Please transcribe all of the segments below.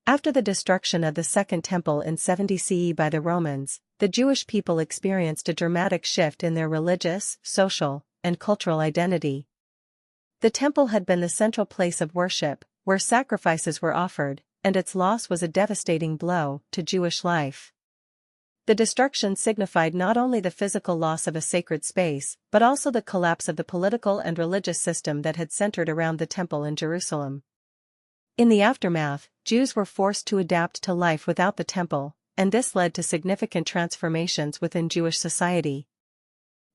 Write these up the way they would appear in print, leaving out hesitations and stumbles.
After the destruction of the Second Temple in 70 CE by the Romans, the Jewish people experienced a dramatic shift in their religious, social, and cultural identity. The temple had been the central place of worship, where sacrifices were offered, and its loss was a devastating blow to Jewish life. The destruction signified not only the physical loss of a sacred space, but also the collapse of the political and religious system that had centered around the temple in Jerusalem. In the aftermath, Jews were forced to adapt to life without the temple, and this led to significant transformations within Jewish society.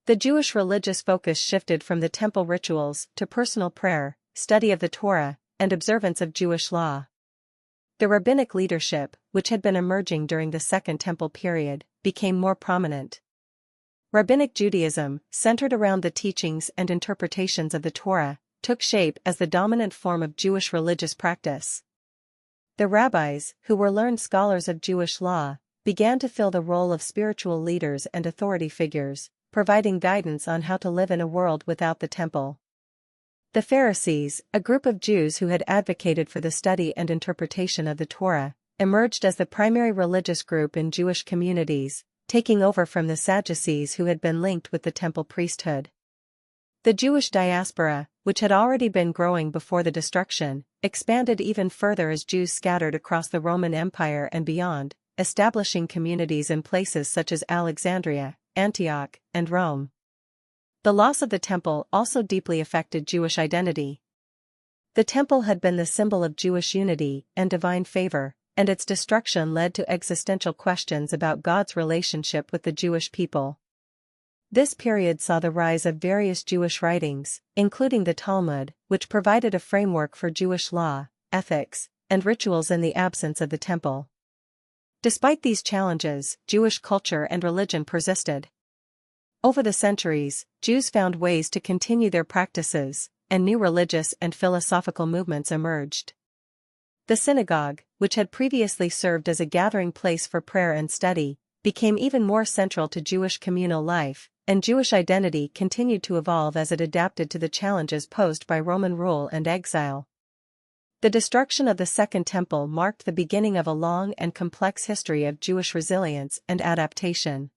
The Jewish religious focus shifted from the temple rituals to personal prayer, study of the Torah, and observance of Jewish law. The Rabbinic leadership, which had been emerging during the Second Temple period, became more prominent. Rabbinic Judaism, centered around the teachings and interpretations of the Torah, took shape as the dominant form of Jewish religious practice. The rabbis, who were learned scholars of Jewish law, began to fill the role of spiritual leaders and authority figures, providing guidance on how to live in a world without the temple. The Pharisees, a group of Jews who had advocated for the study and interpretation of the Torah, emerged as the primary religious group in Jewish communities, taking over from the Sadducees who had been linked with the temple priesthood. The Jewish diaspora, which had already been growing before the destruction, expanded even further as Jews scattered across the Roman Empire and beyond, establishing communities in places such as Alexandria, Antioch, and Rome. The loss of the temple also deeply affected Jewish identity. The temple had been the symbol of Jewish unity and divine favor, and its destruction led to existential questions about God's relationship with the Jewish people. This period saw the rise of various Jewish writings, including the Talmud, which provided a framework for Jewish law, ethics, and rituals in the absence of the temple. Despite these challenges, Jewish culture and religion persisted. Over the centuries, Jews found ways to continue their practices, and new religious and philosophical movements emerged. The synagogue, which had previously served as a gathering place for prayer and study, became even more central to Jewish communal life, and Jewish identity continued to evolve as it adapted to the challenges posed by Roman rule and exile. The destruction of the Second Temple marked the beginning of a long and complex history of Jewish resilience and adaptation.